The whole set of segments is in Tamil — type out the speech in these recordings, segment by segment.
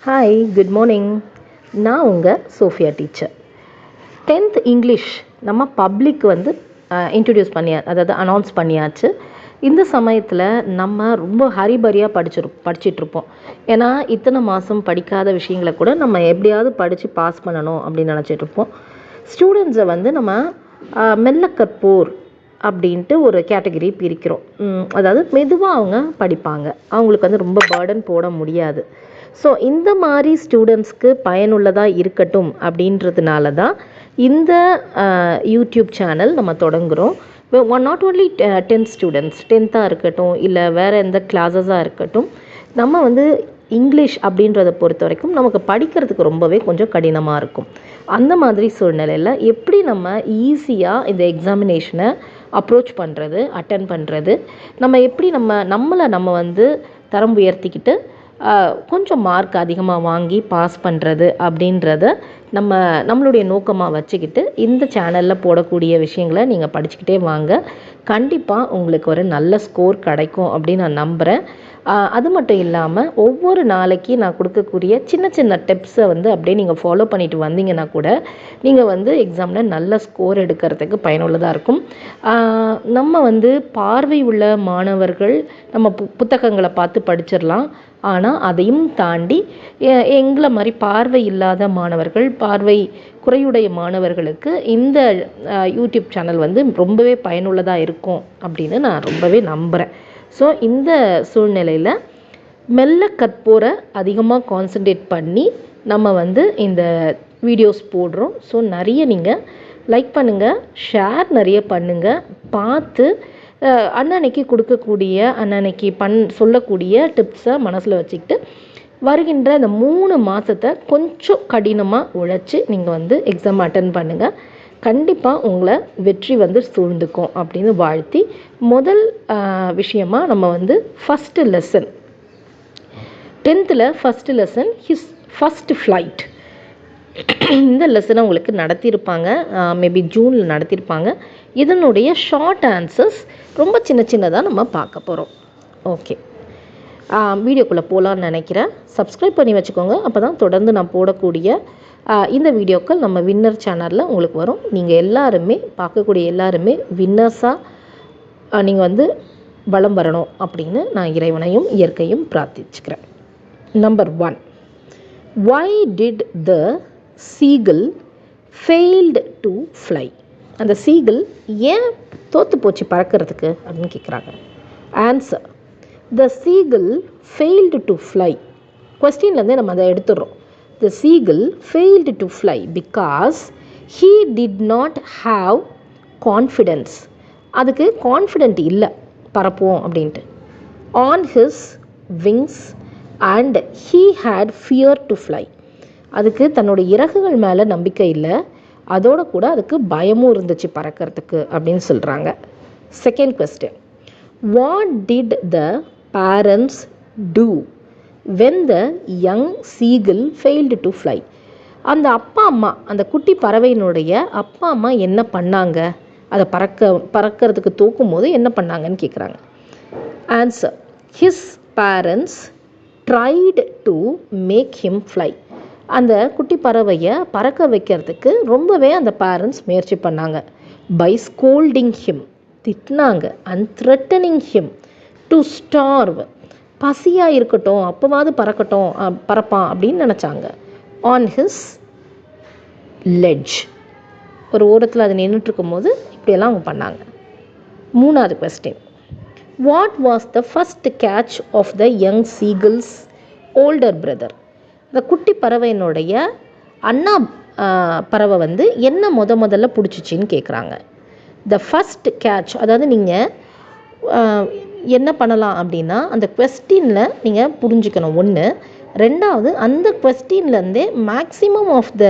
Hi, good morning. நான் உங்கள் சோஃபியா டீச்சர். 10th இங்கிலீஷ் நம்ம பப்ளிக் இன்ட்ரடியூஸ் அதாவது அனௌன்ஸ் பண்ணியாச்சு. இந்த சமயத்தில் நம்ம ரொம்ப ஹரிபரியாக படிச்சிட்ருப்போம். ஏன்னா இத்தனை மாதம் படிக்காத விஷயங்களை கூட நம்ம எப்படியாவது படித்து பாஸ் பண்ணணும் அப்படின்னு நினச்சிட்ருப்போம். ஸ்டூடெண்ட்ஸை நம்ம மெல்ல கற்போர் அப்படின்ட்டு ஒரு கேட்டகரி பிரிக்கிறோம். அதாவது மெதுவாக அவங்க படிப்பாங்க, அவங்களுக்கு ரொம்ப பேர்டன் போட முடியாது. ஸோ இந்த மாதிரி ஸ்டூடெண்ட்ஸ்க்கு பயனுள்ளதாக இருக்கட்டும் அப்படின்றதுனால தான் இந்த யூடியூப் சேனல் நம்ம தொடங்குகிறோம். Not only 10th students, 10th இருக்கட்டும் இல்லை வேறு எந்த கிளாஸஸாக இருக்கட்டும், நம்ம இங்கிலீஷ் அப்படின்றத பொறுத்த வரைக்கும் நமக்கு படிக்கிறதுக்கு ரொம்பவே கொஞ்சம் கடினமாக இருக்கும். அந்த மாதிரி சூழ்நிலையில் எப்படி நம்ம ஈஸியாக இந்த எக்ஸாமினேஷனை அப்ரோச் பண்ணுறது, அட்டன் பண்ணுறது, நம்ம எப்படி நம்ம தரம் உயர்த்திக்கிட்டு கொஞ்சம் மார்க் அதிகமாக வாங்கி பாஸ் பண்ணுறது அப்படின்றத நம்மளுடைய நோக்கமாக வச்சுக்கிட்டு இந்த சேனலில் போடக்கூடிய விஷயங்களை நீங்கள் படிச்சுக்கிட்டே வாங்க. கண்டிப்பாக உங்களுக்கு ஒரு நல்ல ஸ்கோர் கிடைக்கும் அப்படின்னு நான் நம்புகிறேன். அது மட்டும் இல்லாமல் ஒவ்வொரு நாளைக்கு நான் கொடுக்கக்கூடிய சின்ன சின்ன டிப்ஸை அப்படியே நீங்கள் ஃபாலோ பண்ணிட்டு வந்தீங்கன்னா கூட நீங்கள் எக்ஸாமில் நல்ல ஸ்கோர் எடுக்கிறதுக்கு பயனுள்ளதாக இருக்கும். நம்ம பார்வை உள்ள மாணவர்கள் நம்ம புத்தகங்களை பார்த்து படிச்சிடலாம். ஆனால் அதையும் தாண்டி எங்களை மாதிரி பார்வை இல்லாத மாணவர்கள், பார்வை குறையுடைய மாணவர்களுக்கு இந்த யூடியூப் சேனல் ரொம்பவே பயனுள்ளதாக இருக்கும் அப்படின்னு நான் ரொம்பவே நம்புகிறேன். ஸோ இந்த சூழ்நிலையில் மெல்ல கற்போரை அதிகமாக கான்சன்ட்ரேட் பண்ணி நம்ம இந்த வீடியோஸ் போடுறோம். ஸோ நிறைய நீங்கள் லைக் பண்ணுங்கள், ஷேர் நிறைய பண்ணுங்கள், பார்த்து அன்னன்னைக்கு கொடுக்கக்கூடிய அன்னன்னைக்கு சொல்லக்கூடிய டிப்ஸை மனசில் வச்சுக்கிட்டு வருகின்ற இந்த 3 மாதத்தை கொஞ்சம் கடினமாக உழைச்சி நீங்கள் எக்ஸாம் அட்டன் பண்ணுங்கள். கண்டிப்பாக உங்களை வெற்றி சூழ்ந்துக்கும் அப்படின்னு வாழ்த்தி, முதல் விஷயமாக நம்ம first lesson 10th first lesson his first flight. இந்த லெசனை உங்களுக்கு நடத்தியிருப்பாங்க, மேபி ஜூனில் நடத்தியிருப்பாங்க. இதனுடைய ஷார்ட் ஆன்சர்ஸ் ரொம்ப சின்னதாக நம்ம பார்க்க போகிறோம். ஓகே, வீடியோக்குள்ளே போகலான்னு நினைக்கிறேன். சப்ஸ்கிரைப் பண்ணி வச்சுக்கோங்க, அப்போ தான் தொடர்ந்து நான் போடக்கூடிய இந்த வீடியோக்கள் நம்ம வின்னர் சேனலில் உங்களுக்கு வரும். நீங்கள் எல்லாருமே பார்க்கக்கூடிய எல்லாருமே வின்னர்ஸாக நீங்கள் வலம் வரணும் அப்படின்னு நான் இறைவனையும் இயற்கையும் பிரார்த்திச்சுக்கிறேன். Number 1, why did the seagull failed to fly? அந்த சீகிள் ஏன் தோற்று போச்சு பறக்கிறதுக்கு அப்படின்னு கேட்குறாங்க. Answer, the seagull failed to fly. கொஸ்டின்லேருந்தே நம்ம அதை எடுத்துடுறோம். The seagull failed to fly because he did not have confidence. அதுக்கு கான்ஃபிடென்ட் இல்லை பறப்போம் அப்படின்ட்டு. On his wings and he had fear to fly. அதுக்கு தன்னுடைய இறகுகள் மேலே நம்பிக்கை இல்லை, அதோட கூட அதுக்கு பயமும் இருந்துச்சு பறக்கிறதுக்கு அப்படின்னு சொல்கிறாங்க. Second question, what did the parents do when the young seagull failed to fly? அந்த அப்பா அம்மா, அந்த குட்டி பறவையினுடைய அப்பா அம்மா என்ன பண்ணாங்க, அதை பறக்கிறதுக்கு தூக்கும் போது என்ன பண்ணாங்கன்னு கேட்குறாங்க. Answer, his parents tried to make him fly. அந்த குட்டி பறவையை பறக்க வைக்கிறதுக்கு ரொம்பவே அந்த பேரண்ட்ஸ் முயற்சி பண்ணாங்க. பை ஸ்கோல்டிங் ஹிம், திட்டினாங்க. And threatening him to starve, பசியாக இருக்கட்டும் அப்போவாது பறப்பான் அப்படின்னு நினச்சாங்க. ஆன் ஹிஸ் லெட்ஜ், ஒரு ஓரத்தில் அது நின்றுட்டுருக்கும் போது இப்படியெல்லாம் அவங்க பண்ணாங்க. மூணாவது question, what was the first catch of the young seagull's older brother? இந்த குட்டி பறவையினுடைய அண்ணா பறவை என்ன முதல்ல பிடிச்சிச்சின்னு கேட்குறாங்க. த ஃபஸ்ட் கேட்ச், அதாவது நீங்கள் என்ன பண்ணலாம் அப்படின்னா அந்த கொஸ்டினில் நீங்கள் புரிஞ்சுக்கணும். ஒன்று, ரெண்டாவது அந்த கொஸ்டின்லேருந்தே மேக்ஸிமம் ஆஃப் த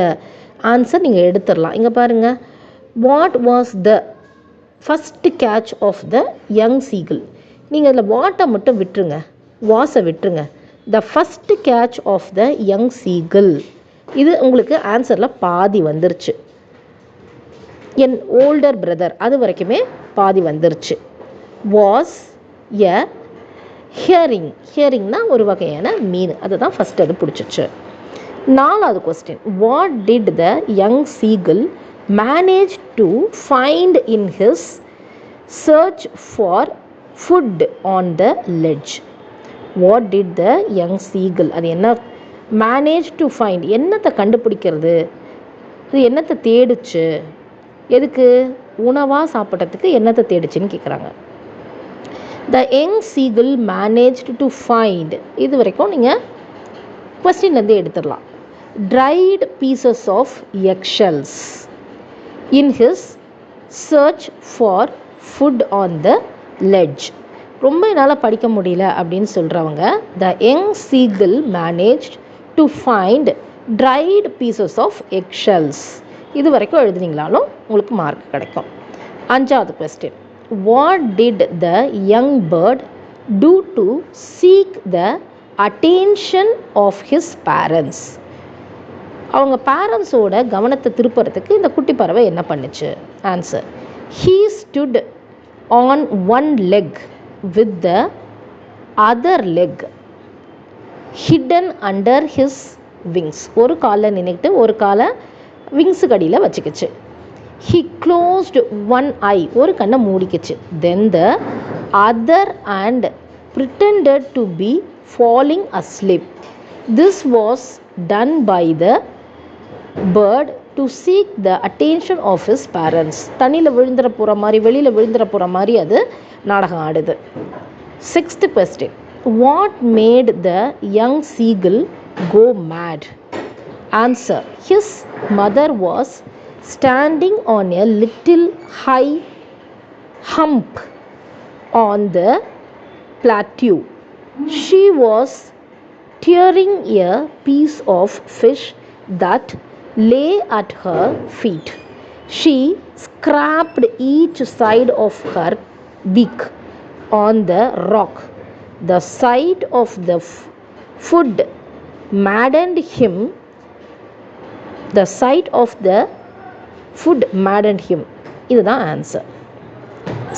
ஆன்சர் நீங்கள் எடுத்துடலாம். இங்கே பாருங்கள், what was the first catch of the young seagull. நீங்கள் அதில் வாட்டை மட்டும் விட்டுருங்க, வாஸை விட்டுருங்க. The first catch of the young seagull, இது உங்களுக்கு ஆன்சரில் பாதி வந்துருச்சு. என் ஓல்டர் பிரதர், அது வரைக்குமே பாதி வந்துருச்சு. வாஸ் எ ஹியரிங், ஹியரிங்னா ஒரு வகையான மீன், அதை தான் ஃபஸ்ட் அது பிடிச்சிச்சு. 4வது question, what did the young seagull manage to find in his search for food on the ledge? What did the young seagull, அது என்ன, மேனேஜ் டு ஃபைண்ட், என்னத்தை கண்டுபிடிக்கிறது, அது என்னத்தை தேடுச்சு, எதுக்கு, உணவாக சாப்பிட்றதுக்கு என்னத்தை தேடுச்சுன்னு கேட்குறாங்க. The young seagull managed to find, இது வரைக்கும் நீங்கள் கொஸ்டின்லேருந்து எடுத்துடலாம். Dried pieces of eggshells in his search for food on the ledge. ரொம்ப என்னால் படிக்க முடியல அப்படின்னு சொல்கிறவங்க, the young seagull managed to find dried pieces of eggshells, இது வரைக்கும் எழுதுனீங்களாலும் உங்களுக்கு மார்க் கிடைக்கும். 5வது question, what did the young bird do to seek the attention of his parents? அவங்க பேரண்ட்ஸோட கவனத்தை திருப்புறதுக்கு இந்த குட்டி பறவை என்ன பண்ணுச்சு? Answer, he stood on one leg with the other leg hidden under his wings. ஒரு காலில் நின்றுட்டு ஒரு காலை விங்ஸுக்கு அடியில் வச்சுக்கிச்சு. He closed one eye, ஒரு கண்ணை மூடிக்கிச்சு. Then the other and pretended to be falling asleep. This was done by the bird to seek the attention of his parents. தண்ணியில் விழுந்துற போகிற மாதிரி, வெளியில் விழுந்துற போகிற மாதிரி அது நாடகம் ஆடுது. 6th question, what made the young seagull go mad? Answer, his mother was standing on a little high hump on the plateau. She was tearing a piece of fish that lay at her feet. She scraped each side of her beak on the rock. The sight of the food maddened him. The sight of the food maddened him. இதுதான் answer.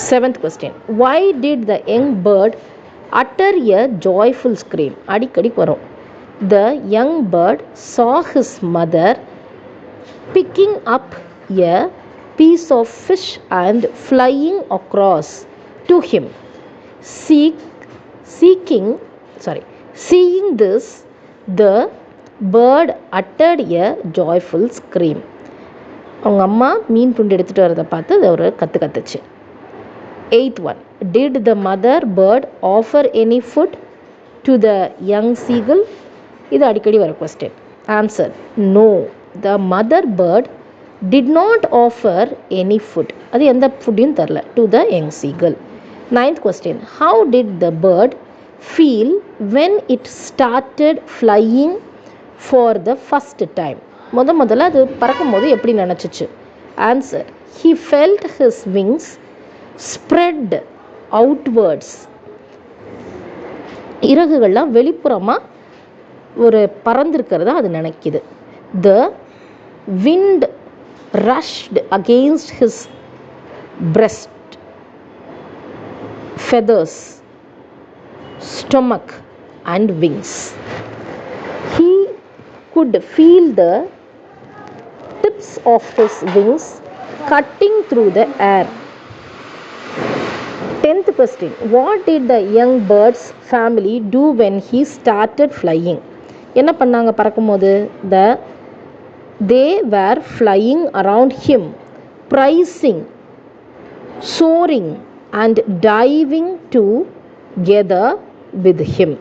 7th question, why did the young bird utter a joyful scream? அடிக்கடி வரும். The young bird saw his mother picking up a piece of fish and flying across to him. Seeing this, the bird uttered a joyful scream. அவங்க அம்மா மீன் துண்டு எடுத்துகிட்டு வரதை பார்த்து அது ஒரு கற்றுச்சு. 8th one, did the mother bird offer any food to the young seagull? இது அடிக்கடி வர question. Answer, no, the mother bird did not offer any food. அது எந்த ஃபுட்டையும் தரல to the young seagull. 9th question, how did the bird feel when it started flying for the first time? முதல்ல அது பறக்கும் போது எப்படி நினச்சிச்சு? Answer, he felt his wings spread outwards. இறகுகள்லாம் வெளிப்புறமாக ஒரு பறந்திருக்கிறதா அது நினைக்குது. The wind rushed against his breast, feathers, stomach and wings. He could feel the tips of his wings cutting through the air. 10th question, what did the young bird's family do when he started flying? என்ன பண்ணாங்க பறக்கும்போது? They were flying around him, praising, soaring and diving together with him.